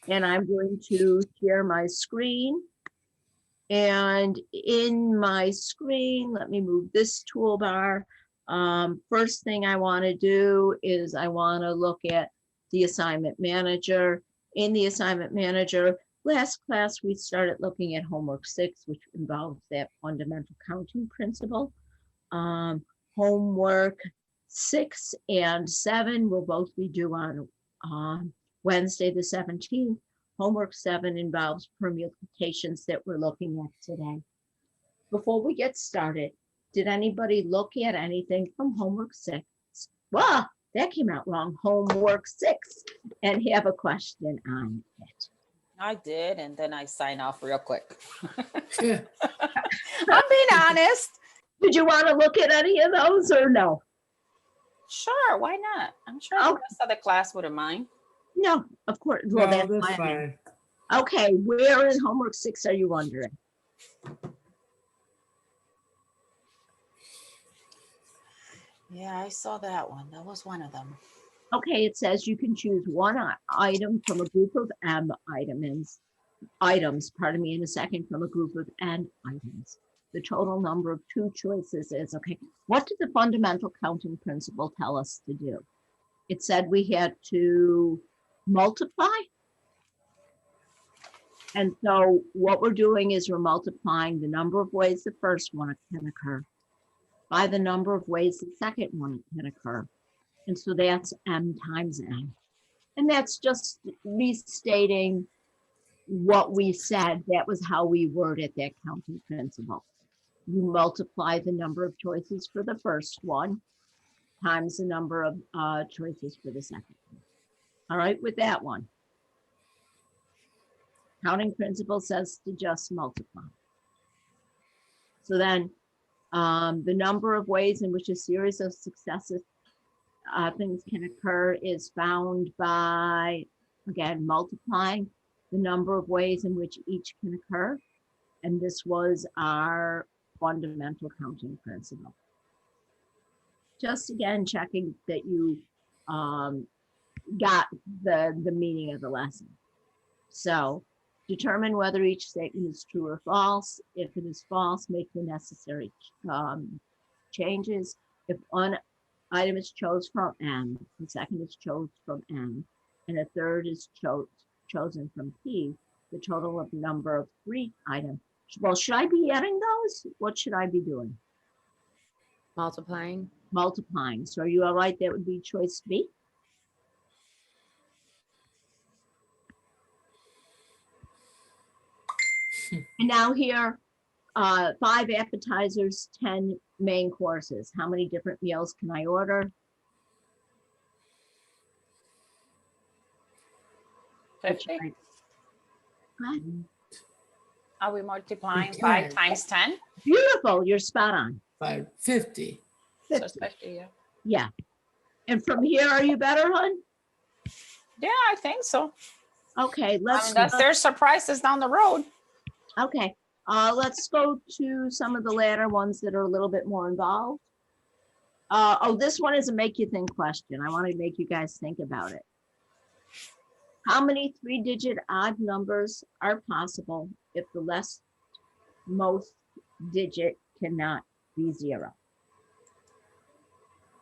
And I'm going to share my screen. And in my screen, let me move this toolbar. First thing I want to do is I want to look at the assignment manager. In the assignment manager, last class we started looking at homework 6, which involves that fundamental counting principle. Homework 6 and 7 will both be due on Wednesday the 17th. Homework 7 involves permutations that we're looking at today. Before we get started, did anybody look at anything from homework 6? Well, that came out wrong. Homework 6, and have a question on it. I did, and then I sign off real quick. I'm being honest. Did you want to look at any of those or no? Sure, why not? I'm sure the rest of the class wouldn't mind. No, of course. Well, No, that's that's fine. Okay, where in homework 6 are you wondering? Yeah, I saw that one. That was one of them. Okay, it says you can choose one item from a group of M items, in a second from a group of N items. The total number of 2 choices is, okay, what did the fundamental counting principle tell us to do? It said we had to multiply. And so what we're doing is we're multiplying the number of ways the first one can occur by the number of ways the second one can occur. And so that's M times N. And that's just restating what we said. That was how we worded that counting principle. You multiply the number of choices for the first one times the number of choices for the second one. All right, with that one. Counting principle says to just multiply. So then the number of ways in which a series of successive things can occur is found by, again, multiplying the number of ways in which each can occur. And this was our fundamental counting principle. Just again, checking that you got the meaning of the lesson. So determine whether each statement is true or false. If it is false, make the necessary changes. If one item is chosen from M, the second is chosen from N, and a third is chosen from P, the total of number of 3 items. Well, should I be adding those? What should I be doing? Multiplying. Multiplying. So are you all right? That would be choice B. And now here, 5 appetizers, 10 main courses. How many different meals can I order? 50. What? Are we multiplying Okay. 5 times 10? Beautiful, you're spot on. 550. So it's 50, yeah. Yeah. And from here, are you better, hon? Yeah, I think so. Okay, let's There's surprises down the road. okay. Let's go to some of the latter ones that are a little bit more involved. Oh, this one is a make you think question. I want to make you guys think about it. How many 3-digit odd numbers are possible if the leftmost digit cannot be 0?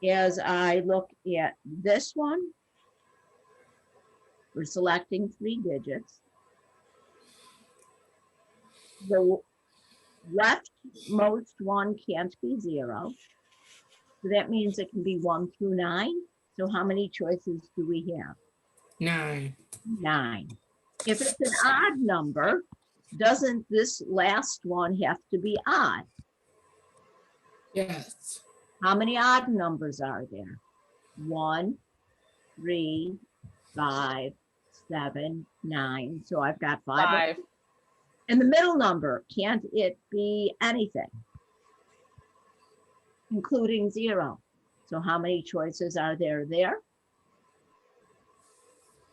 As I look at this one, we're selecting 3 digits. The leftmost one can't be 0. So that means it can be 1 through 9. So how many choices do we have? 9. 9. If it's an odd number, doesn't this last one have to be odd? Yes. How many odd numbers are there? 1, 3, 5, 7, 9. So I've got 5. 5. And the middle number, can't it be anything, including 0? So how many choices are there there?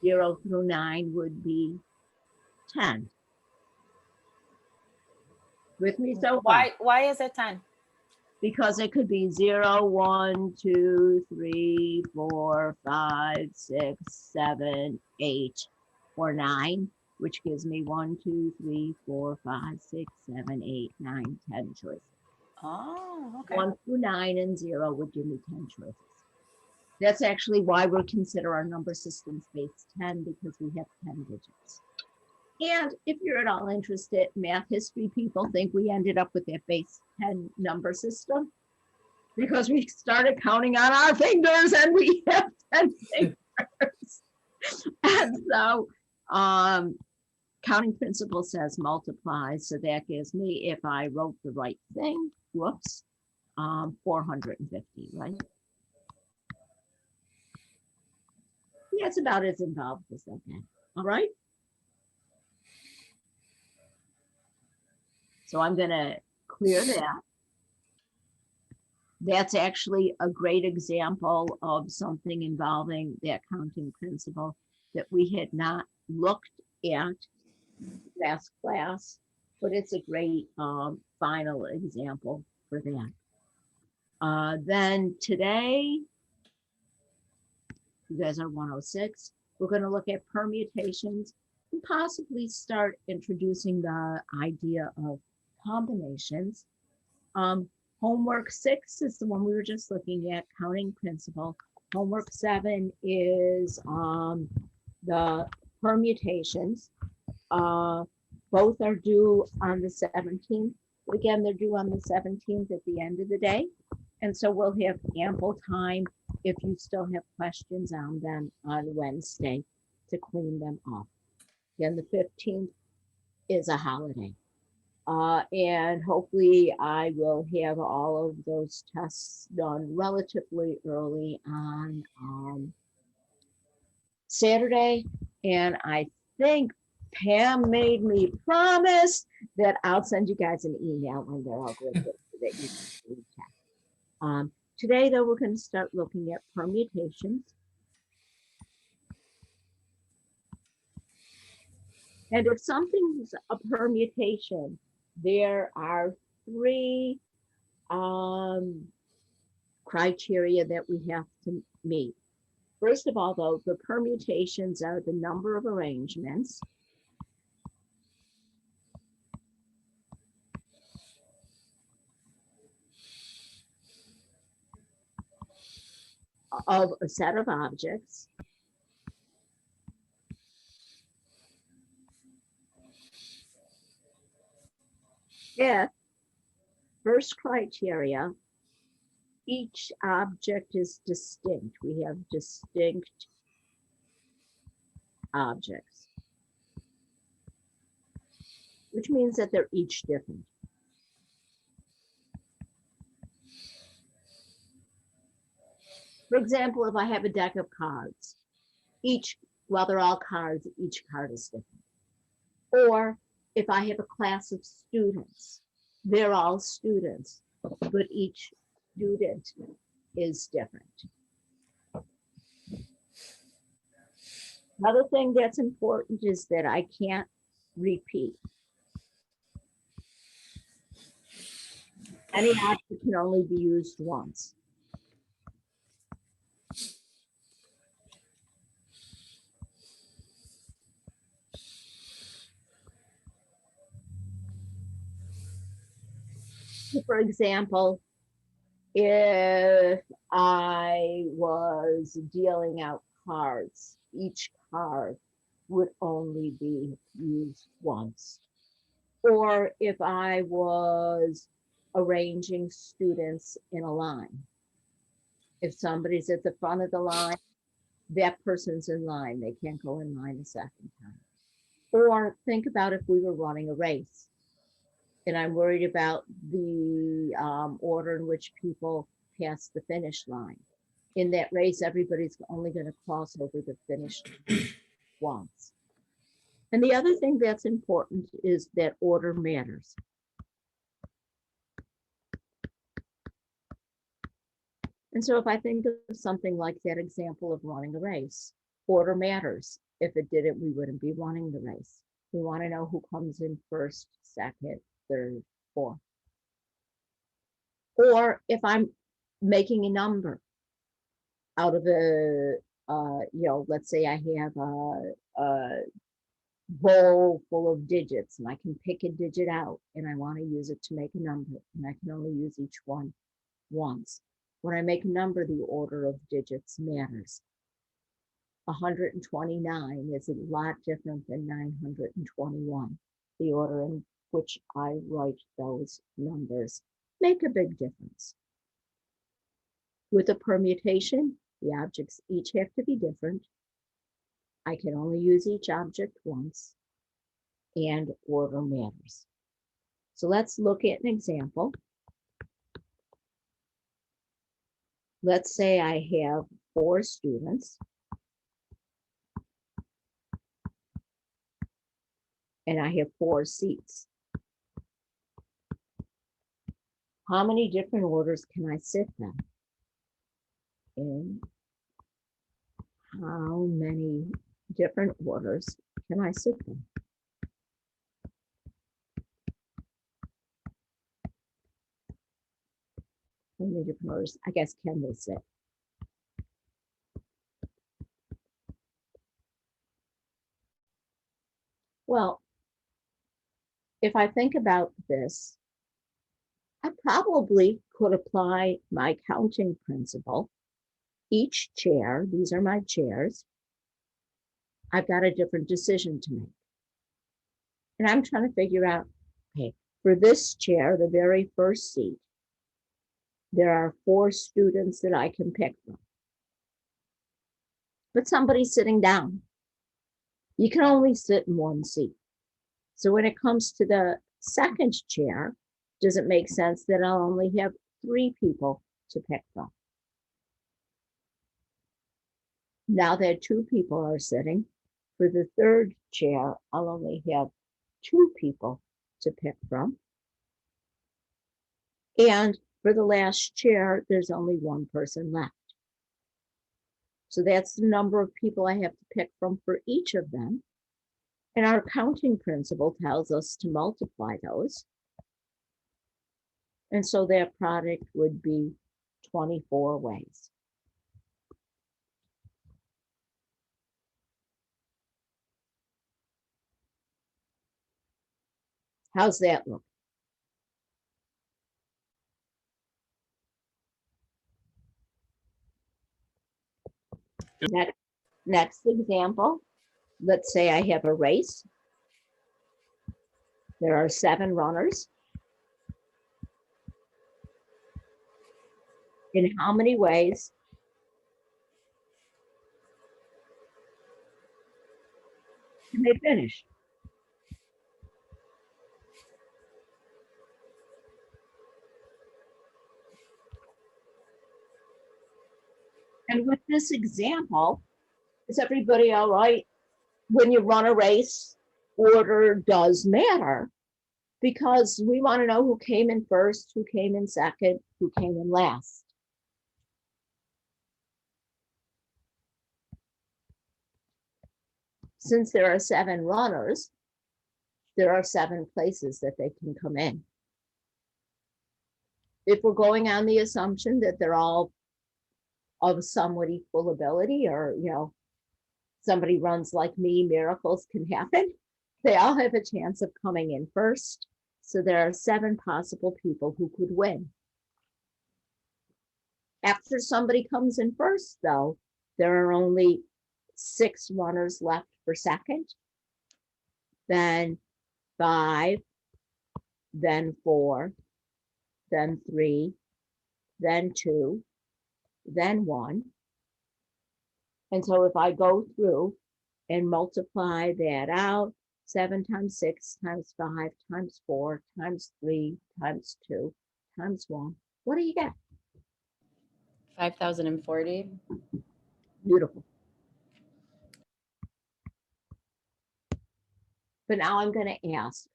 0 through 9 would be 10. With me so far? Why is it 10? Because it could be 0, 1, 2, 3, 4, 5, 6, 7, 8. or 9, which gives me 1, 2, 3, 4, 5, 6, 7, 8, 9, 10 choices. Oh, okay. 1 through 9 and 0 would give me 10 choices. That's actually why we consider our number systems base 10, because we have 10 digits. And if you're at all interested, math history people think we ended up with that base 10 number system because we started counting on our fingers and we have 10 fingers. And so counting principle says multiply. So that gives me, if I wrote the right thing, whoops, 450, right? Yeah, it's about as involved as I can. All right. So I'm going to clear that. That's actually a great example of something involving that counting principle that we had not looked at last class, but it's a great final example for that. Then today, you guys are 106. We're going to look at permutations and possibly start introducing the idea of combinations. Homework 6 is the one we were just looking at, counting principle. Homework 7 is the permutations. Both are due on the 17th. Again, they're due on the 17th at the end of the day. And so we'll have ample time if you still have questions on them on Wednesday to clean them up. Again, the 15th is a holiday. And hopefully I will have all of those tests done relatively early on Saturday. And I think Pam made me promise that I'll send you guys an email when they're all good so that you can check. Today, though, we're going to start looking at permutations. And if something's a permutation, there are 3 criteria that we have to meet. First of all, though, the permutations are the number of arrangements, of a set of objects, if first criteria, each object is distinct. We have distinct objects, which means that they're each different. For example, if I have a deck of cards, well, they're all cards, each card is different. Or if I have a class of students, they're all students, but each student is different. Another thing that's important is that I can't repeat. Any object can only be used once. For example, if I was dealing out cards, each card would only be used once. Or if I was arranging students in a line, if somebody's at the front of the line, that person's in line. They can't go in line a second time. Or think about if we were running a race and I'm worried about the order in which people pass the finish line. In that race, everybody's only going to cross over the finish line once. And the other thing that's important is that order matters. And so if I think of something like that example of running a race, order matters. If it didn't, we wouldn't be running the race. We want to know who comes in first, second, third, fourth. Or if I'm making a number out of a, let's say I have bowl full of digits and I can pick a digit out and I want to use it to make a number and I can only use each one once. When I make a number, the order of digits matters. 129 is a lot different than 921. The order in which I write those numbers make a big difference. With a permutation, the objects each have to be different. I can only use each object once, and order matters. So let's look at an example. Let's say I have 4 students. And I have 4 seats. How many different orders can I sit them? In how many different orders can I sit them? How many different orders, I guess, can they sit? Well, if I think about this, I probably could apply my counting principle. Each chair, these are my chairs, I've got a different decision to make. And I'm trying to figure out, okay, for this chair, the very first seat, there are 4 students that I can pick from. But somebody's sitting down. You can only sit in one seat. So when it comes to the second chair, does it make sense that I'll only have 3 people to pick from? Now that 2 people are sitting, for the third chair, I'll only have 2 people to pick from. And for the last chair, there's only 1 person left. So that's the number of people I have to pick from for each of them. And our counting principle tells us to multiply those. And so that product would be 24 ways. How's that look? Next example, let's say I have a race. There are 7 runners. In how many ways can they finish? And with this example, is everybody all right? When you run a race, order does matter because we want to know who came in first, who came in second, who came in last. Since there are 7 runners, there are 7 places that they can come in. If we're going on the assumption that they're all of somewhat equal ability, or, you know, somebody runs like me, miracles can happen. They all have a chance of coming in first. So there are 7 possible people who could win. After somebody comes in first, though, there are only 6 runners left for second, then 5, then 4, then 3, then 2, then 1. And so if I go through and multiply that out, 7 times 6 times 5 times 4 times 3 times 2 times 1, what do you get? 5,040. Beautiful. But now I'm going to ask.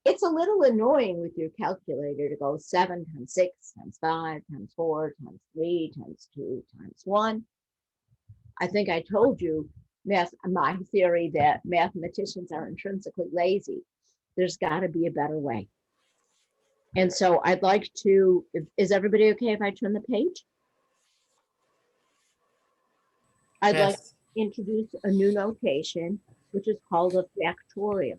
It's a little annoying with your calculator to go 7 times 6 times 5 times 4 times 3 times 2 times 1. I think I told you my theory that mathematicians are intrinsically lazy. There's got to be a better way. And so I'd like to, is everybody okay if I turn the page? I'd like to introduce a new notation which is called a factorial.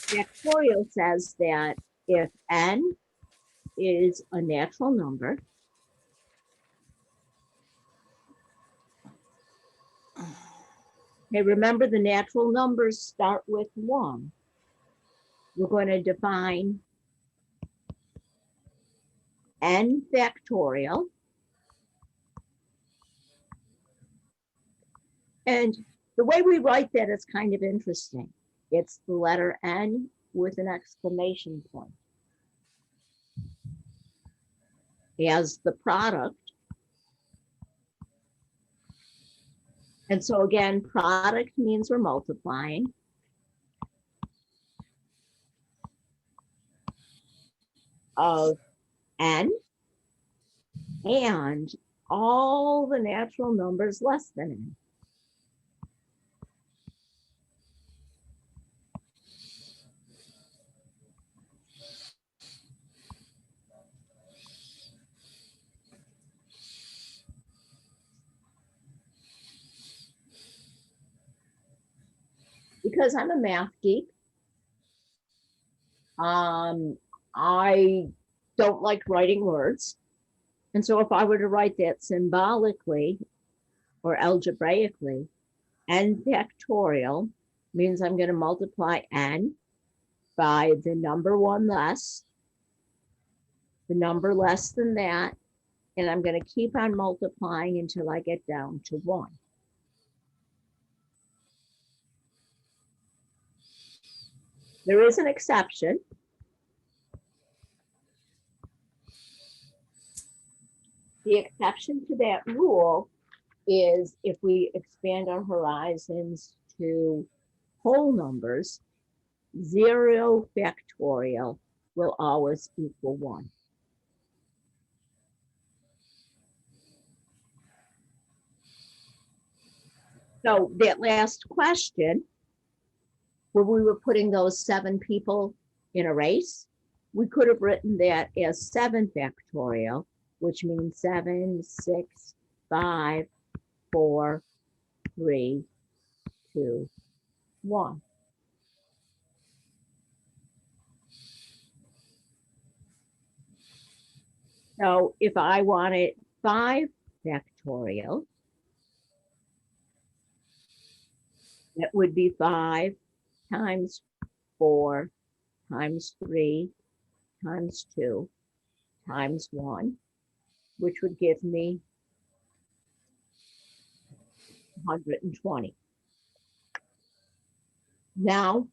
Factorial says that if n is a natural number, okay, remember the natural numbers start with 1. We're going to define n factorial. And the way we write that is kind of interesting. It's the letter n with an exclamation point as the product. And so again, product means we're multiplying. Of n and all the natural numbers less than n. Because I'm a math geek, I don't like writing words. And so if I were to write that symbolically or algebraically, n factorial means I'm going to multiply n by the number 1 less, the number less than that, and I'm going to keep on multiplying until I get down to 1. There is an exception. The exception to that rule is if we expand our horizons to whole numbers, 0 factorial will always equal 1. So that last question, where we were putting those 7 people in a race, we could have written that as 7 factorial, which means 7, 6, 5, 4, 3, 2, 1. So if I wanted 5 factorial, that would be 5 times 4 times 3 times 2 times 1, which would give me 120. Now,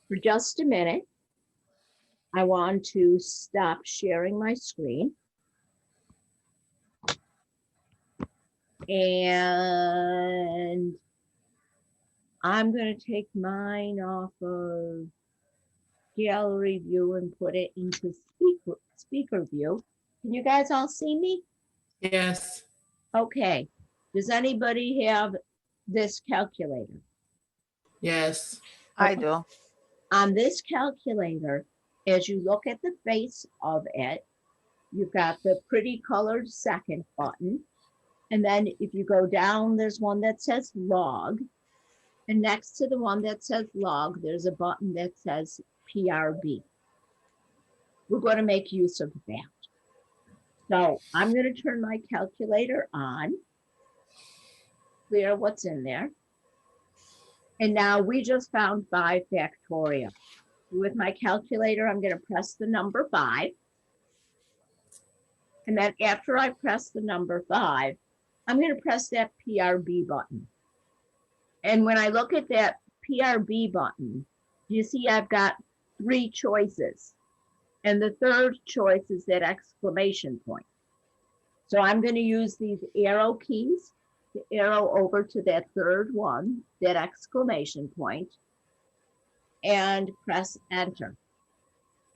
for just a minute, I want to stop sharing my screen. And I'm going to take mine off of gallery view and put it into speaker view. Can you guys all see me? Yes. Okay. Does anybody have this calculator? Yes. I do. On this calculator, as you look at the face of it, you've got the pretty colored second button. And then if you go down, there's one that says log. And next to the one that says log, there's a button that says PRB. We're going to make use of that. So I'm going to turn my calculator on, clear what's in there. And now we just found 5 factorial. With my calculator, I'm going to press the number 5. And then after I press the number 5, I'm going to press that PRB button. And when I look at that PRB button, you see I've got 3 choices. And the third choice is that exclamation point. So I'm going to use these arrow keys to arrow over to that third one, that exclamation point, and press enter.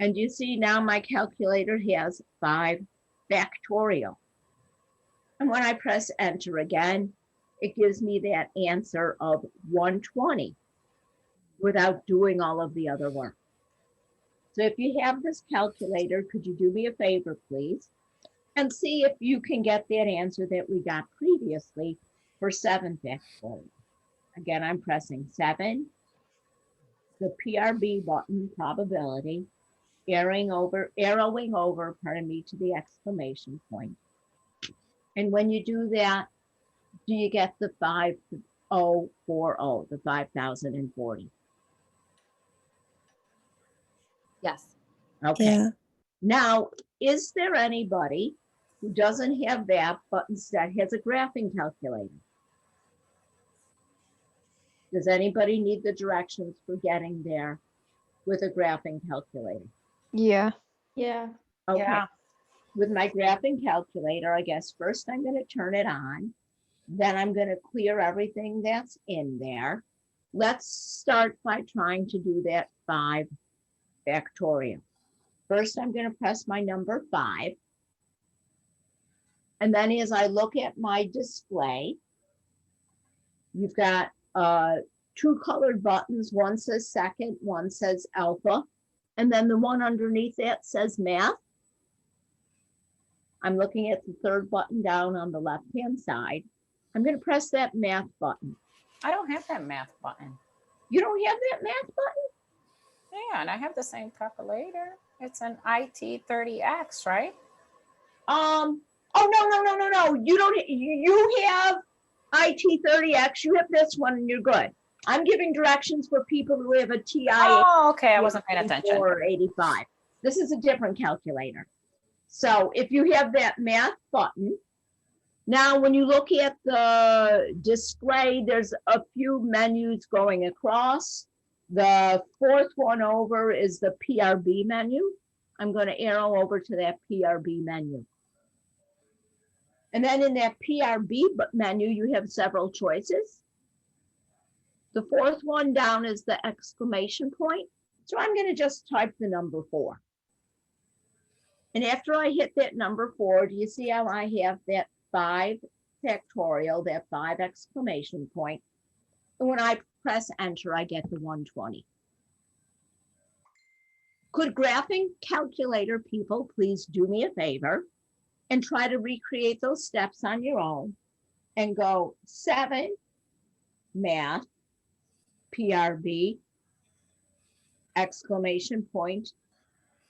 And you see now my calculator has 5 factorial. And when I press enter again, it gives me that answer of 120 without doing all of the other work. So if you have this calculator, could you do me a favor, please? and see if you can get that answer that we got previously for 7 factorial. Again, I'm pressing 7, the PRB button, probability, arrowing over, pardon me, to the exclamation point. And when you do that, do you get the 5040, the 5040? Yes. Okay. Yeah. Now, is there anybody who doesn't have that but instead has a graphing calculator? Does anybody need the directions for getting there with a graphing calculator? Yeah. Yeah. Okay. Yeah. With my graphing calculator, I guess first I'm going to turn it on. Then I'm going to clear everything that's in there. Let's start by trying to do that 5 factorial. First, I'm going to press my number 5. And then as I look at my display, you've got 2 colored buttons. One says second, one says alpha. And then the one underneath that says math. I'm looking at the 3rd button down on the left-hand side. I'm going to press that math button. I don't have that math button. You don't have that math button? Yeah, and I have the same calculator. It's an IT30X, right? Oh, no. You don't, you have IT30X, you have this one and you're good. I'm giving directions for people who have a TI Oh, okay. I wasn't paying attention. or 85. This is a different calculator. So if you have that math button, now when you look at the display, there's a few menus going across. The 4th one over is the PRB menu. I'm going to arrow over to that PRB menu. And then in that PRB menu, you have several choices. The 4th one down is the exclamation point. So I'm going to just type the number 4. And after I hit that number 4, do you see how I have that 5 factorial, that 5 exclamation point? And when I press enter, I get the 120. Could graphing calculator people please do me a favor and try to recreate those steps on your own and go 7 math PRB exclamation point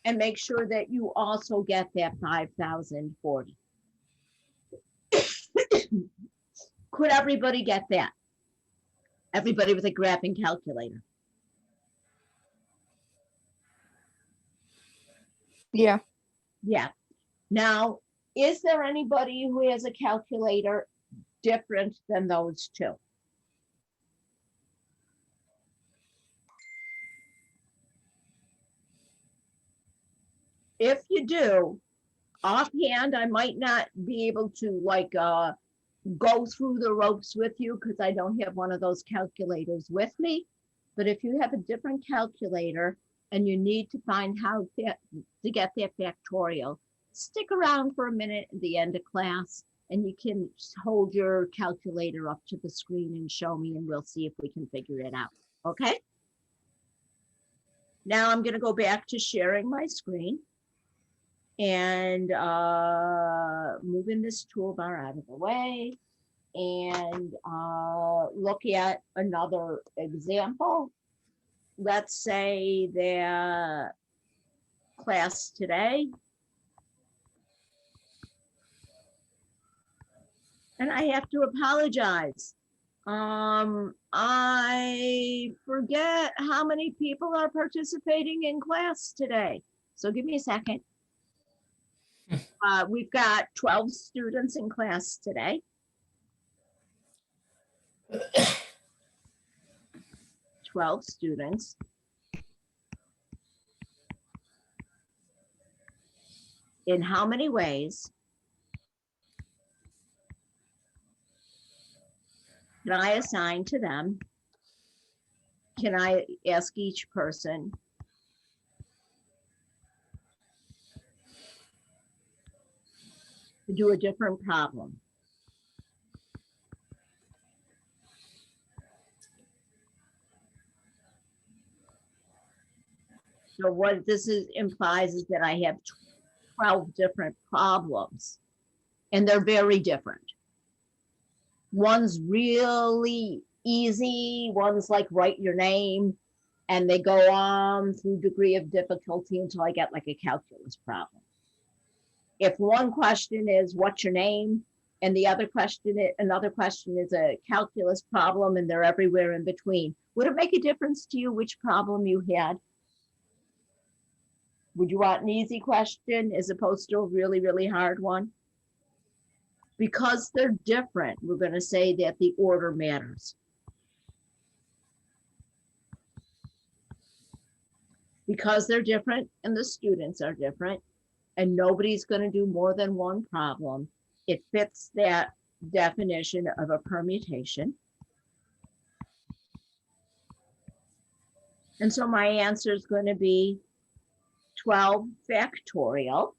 and make sure that you also get that 5040. Could everybody get that? Everybody with a graphing calculator. Yeah. Yeah. Now, is there anybody who has a calculator different than those 2? If you do, offhand, I might not be able to like go through the ropes with you because I don't have one of those calculators with me. But if you have a different calculator and you need to find how to get that factorial, stick around for a minute at the end of class and you can hold your calculator up to the screen and show me and we'll see if we can figure it out. Okay? Now I'm going to go back to sharing my screen and moving this toolbar out of the way and look at another example. Let's say the class today. And I have to apologize. I forget how many people are participating in class today. So give me a second. We've got 12 students in class today. 12 students. In how many ways can I assign to them? Can I ask each person to do a different problem? So what this implies is that I have 12 different problems, and they're very different. One's really easy, one's like write your name, and they go on through degree of difficulty until I get like a calculus problem. If one question is what's your name, and the other question, another question is a calculus problem, and they're everywhere in between, would it make a difference to you which problem you had? Would you want an easy question as opposed to a really, really hard one? Because they're different, we're going to say that the order matters. Because they're different and the students are different, and nobody's going to do more than one problem, it fits that definition of a permutation. And so my answer is going to be 12 factorial.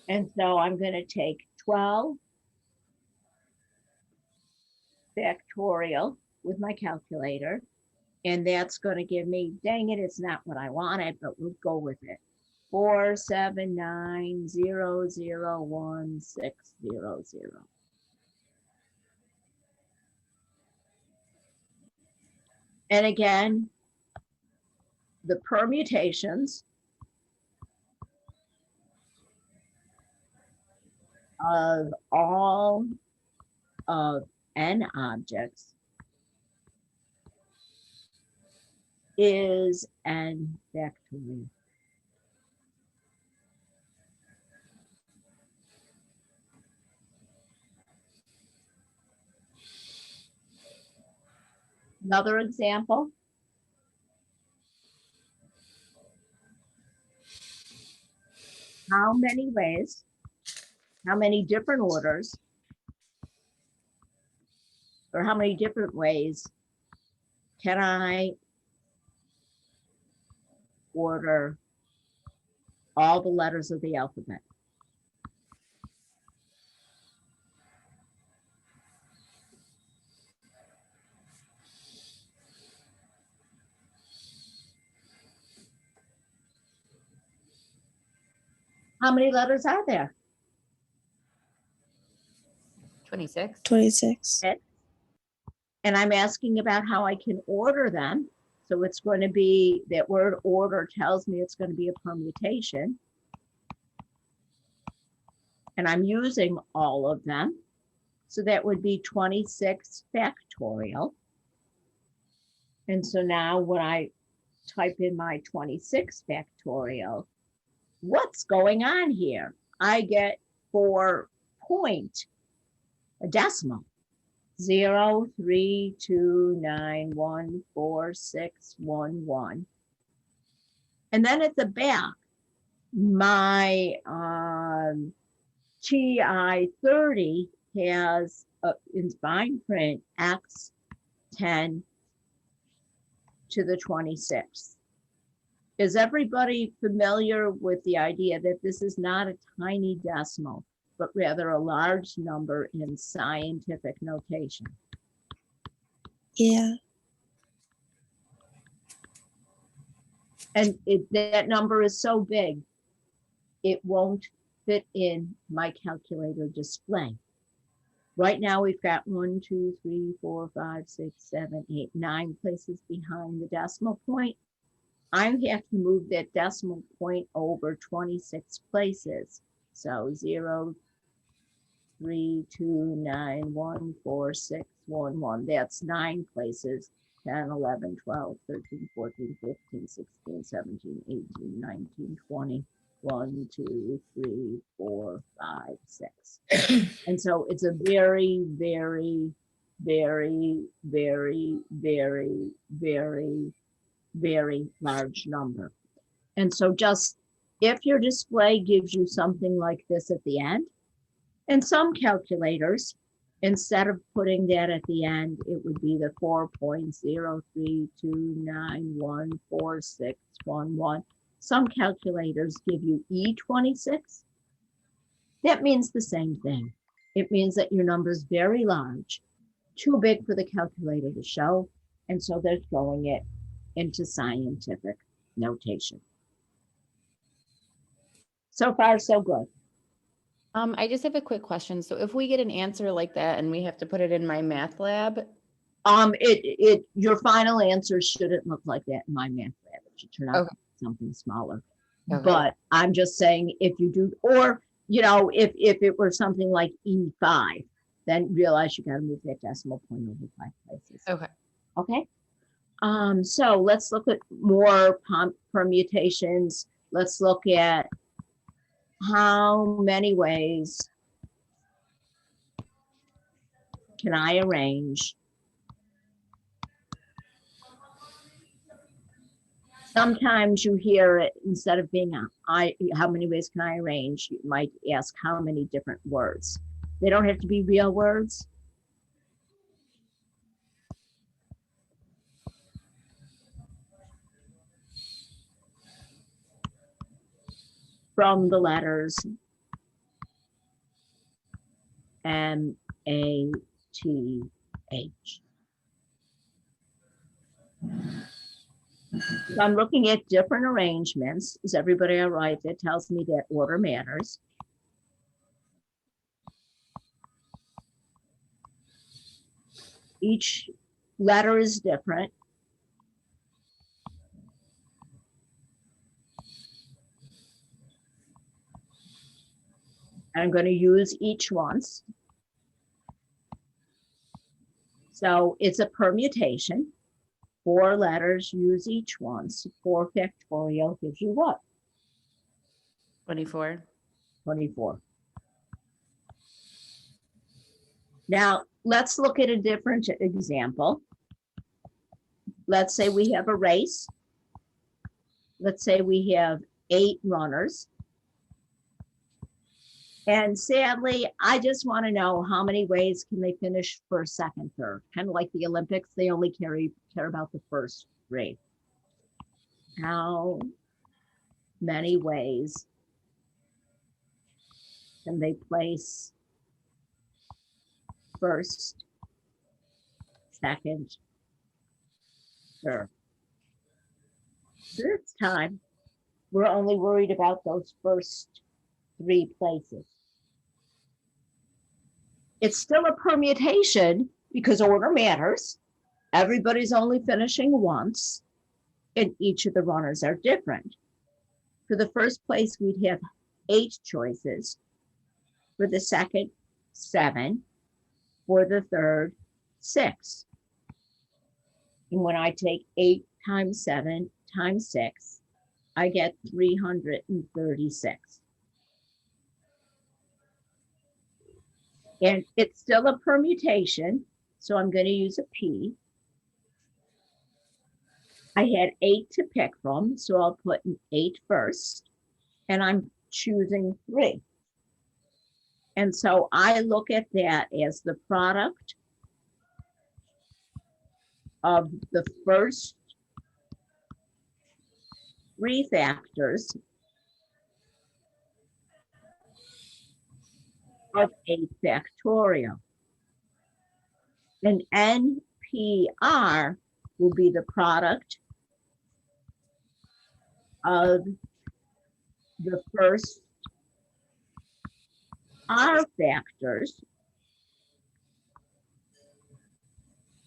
And so I'm going to take 12 factorial with my calculator, and that's going to give me, dang it, it's not what I wanted, but we'll go with it. 479001600. And again, the permutations of all of n objects is n factorial. Another example. How many ways, how many different orders, or how many different ways can I order all the letters of the alphabet? How many letters are there? 26. 26. And I'm asking about how I can order them. So it's going to be, that word order tells me it's going to be a permutation. And I'm using all of them. So that would be 26 factorial. And so now when I type in my 26 factorial, what's going on here? I get 4 point, a decimal, 032914611. And then at the back, my TI-30 has in fine print X10 to the 26th. Is everybody familiar with the idea that this is not a tiny decimal, but rather a large number in scientific notation? Yeah. And that number is so big, it won't fit in my calculator display. Right now, we've got 1, 2, 3, 4, 5, 6, 7, 8, 9 places behind the decimal point. I have to move that decimal point over 26 places. So 0, 3, 2, 9, 1, 4, 6, 1, 1. That's 9 places. 10, 11, 12, 13, 14, 15, 16, 17, 18, 19, 20. 1, 2, 3, 4, 5, 6. And so it's a very, very, very, very, very, very, very large number. And so just if your display gives you something like this at the end, and some calculators, instead of putting that at the end, it would be the 4.032914611. Some calculators give you E26. That means the same thing. It means that your number is very large, too big for the calculator to show, and so they're throwing it into scientific notation. So far, so good. I just have a quick question. So if we get an answer like that and we have to put it in my math lab, Your final answer shouldn't look like that in my math lab. It should turn out Okay. something smaller. Okay. But I'm just saying, if you do, or, if it were something like E5, then realize you gotta move that decimal point over 5 places. okay. Okay. So let's look at more permutations. Let's look at how many ways can I arrange? Sometimes you hear it, instead of being how many ways can I arrange, you might ask how many different words. They don't have to be real words. From the letters M, A, T, H. So I'm looking at different arrangements. Is everybody all right? That tells me that order matters. Each letter is different. I'm going to use each once. So it's a permutation. 4 letters, use each once. 4 factorial gives you what? 24. 24. Now, let's look at a different example. Let's say we have a race. Let's say we have 8 runners. And sadly, I just want to know how many ways can they finish first, second, third. Kind of like the Olympics, they only care about the first 3. How many ways can they place first, second, third? This time, we're only worried about those first 3 places. It's still a permutation because order matters. Everybody's only finishing once, and each of the runners are different. For the first place, we'd have 8 choices. For the second, 7. For the third, 6. And when I take 8 times 7 times 6, I get 336. And it's still a permutation, so I'm going to use a P. I had 8 to pick from, so I'll put an 8 first, and I'm choosing 3. And so I look at that as the product of the first 3 factors of 8 factorial. And NPR will be the product of the first R factors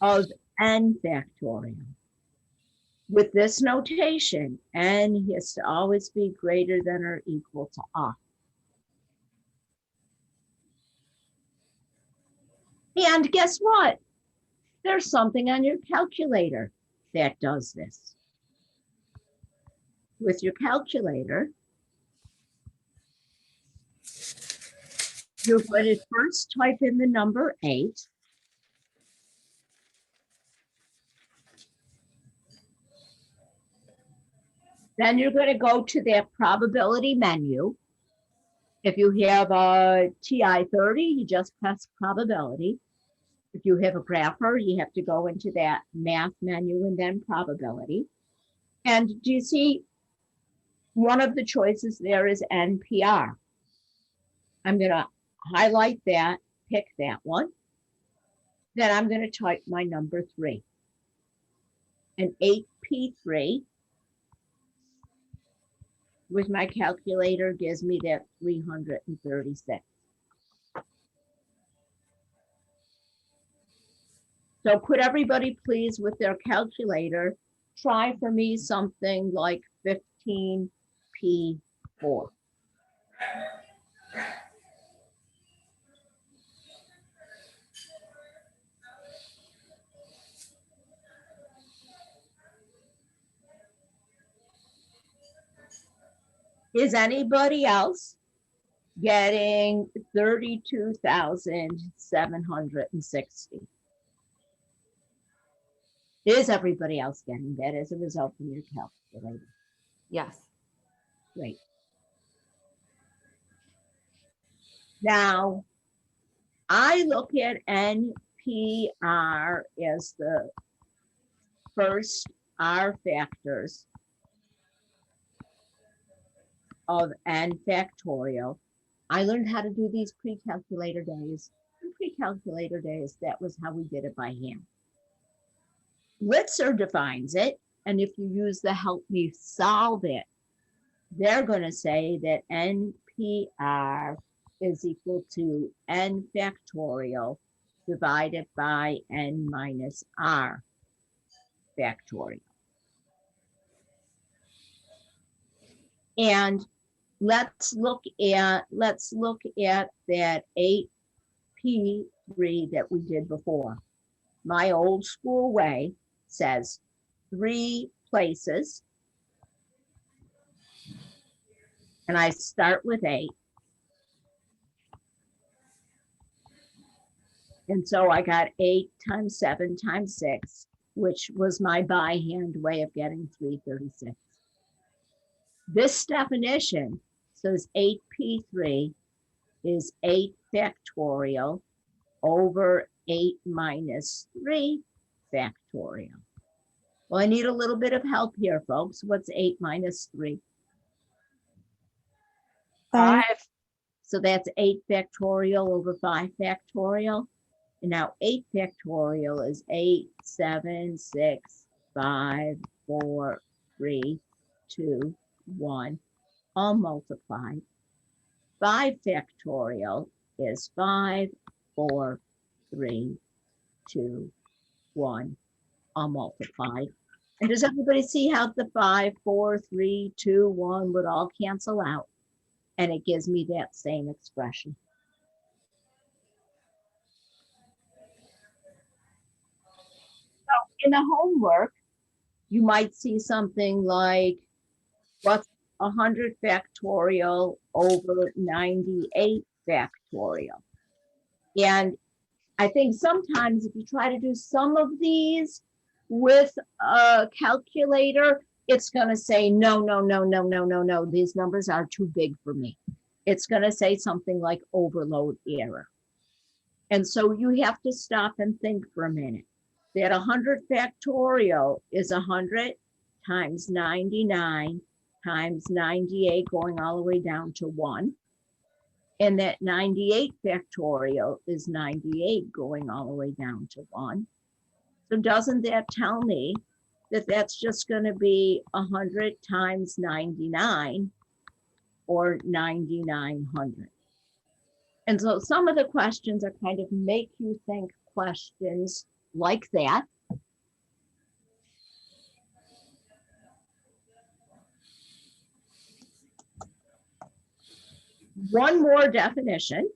of N factorial. With this notation, N has to always be greater than or equal to R. And guess what? There's something on your calculator that does this. With your calculator, you're going to first type in the number 8. Then you're going to go to that probability menu. If you have a TI-30, you just press probability. If you have a grapher, you have to go into that math menu and then probability. And do you see one of the choices there is NPR? I'm going to highlight that, pick that one. Then I'm going to type my number 3. And 8P3 with my calculator gives me that 336. So could everybody please with their calculator, try for me something like 15P4. Is anybody else getting 32,760? Is everybody else getting that as a result of your calculator? Yes. Great. Now, I look at NPR as the first R factors of n factorial. I learned how to do these pre-calculator days. In pre-calculator days, that was how we did it by hand. Litzer defines it, and if you use the help me solve it, they're going to say that NPR is equal to n factorial divided by n minus r factorial. And let's look at that 8P3 that we did before. My old school way says 3 places, and I start with 8. And so I got 8 times 7 times 6, which was my by hand way of getting 336. This definition says 8P3 is 8 factorial over 8 minus 3 factorial. Well, I need a little bit of help here, folks. What's 8 minus 3? 5. So that's 8 factorial over 5 factorial. And now 8 factorial is 8, 7, 6, 5, 4, 3, 2, 1, all multiplied. 5 factorial is 5, 4, 3, 2, 1, all multiplied. And does everybody see how the 5, 4, 3, 2, 1 would all cancel out? And it gives me that same expression. So in the homework, you might see something like, what's 100 factorial over 98 factorial? And I think sometimes if you try to do some of these with a calculator, it's going to say, no, no, no, no, no, no, no. These numbers are too big for me. It's going to say something like overload error. And so you have to stop and think for a minute. That 100 factorial is 100 times 99 times 98 going all the way down to 1. And that 98 factorial is 98 going all the way down to 1. So doesn't that tell me that that's just going to be 100 times 99 or 9,900? And so some of the questions are kind of make you think questions like that. One more definition.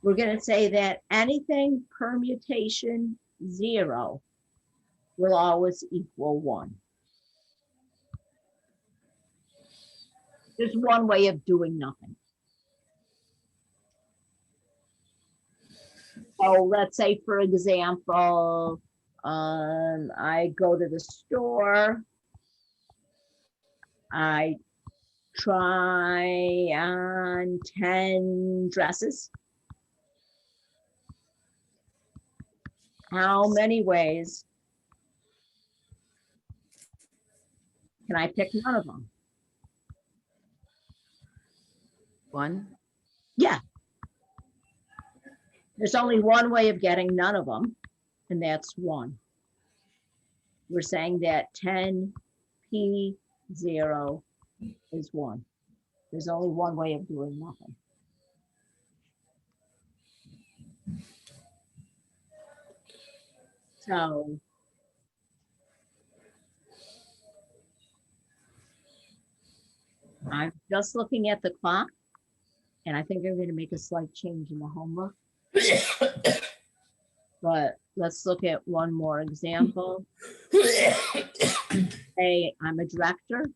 We're going to say that anything permutation 0 will always equal 1. There's one way of doing nothing. So let's say, for example, I go to the store, I try on 10 dresses. How many ways can I pick none of them? 1. Yeah. There's only one way of getting none of them. and that's 1. We're saying that 10p0 is 1. There's only one way of doing nothing. So I'm just looking at the clock, and I think I'm going to make a slight change in the homework. But let's look at one more example. Say I'm a director.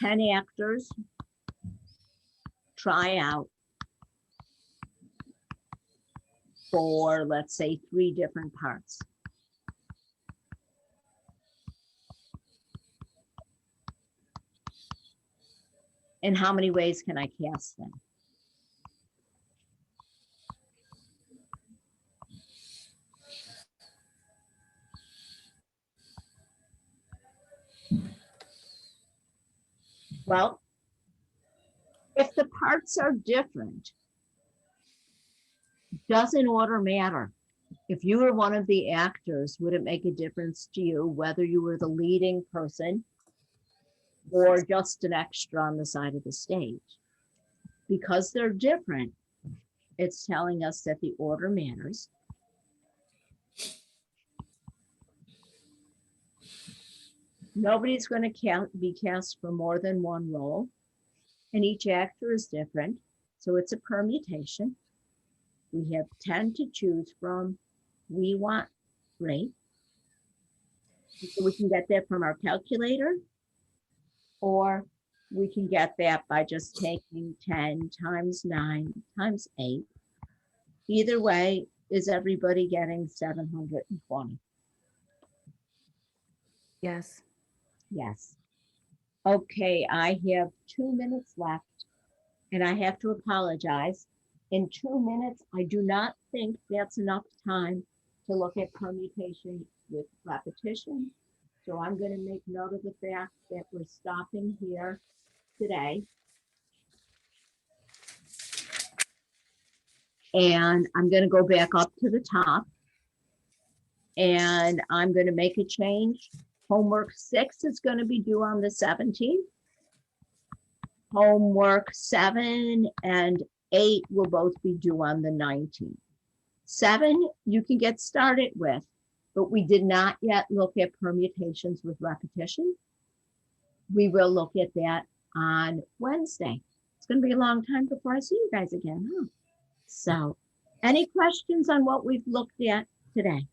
10 actors try out for, let's say, 3 different parts. And how many ways can I cast them? Well, if the parts are different, doesn't order matter. If you were one of the actors, would it make a difference to you whether you were the leading person or just an extra on the side of the stage? Because they're different, it's telling us that the order matters. Nobody's going to be cast for more than one role, and each actor is different, so it's a permutation. We have 10 to choose from. We want 3. So we can get that from our calculator, or we can get that by just taking 10 times 9 times 8. Either way, is everybody getting 720? Yes. Yes. Okay, I have 2 minutes left, and I have to apologize. In 2 minutes, I do not think that's enough time to look at permutation with repetition. So I'm going to make note of the fact that we're stopping here today. And I'm going to go back up to the top. And I'm going to make a change. Homework 6 is going to be due on the 17th. Homework 7 and 8 will both be due on the 19th. 7, you can get started with, but we did not yet look at permutations with repetition. We will look at that on Wednesday. It's going to be a long time before I see you guys again, huh? So, any questions on what we've looked at today?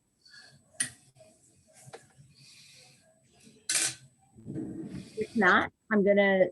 If not, I'm going to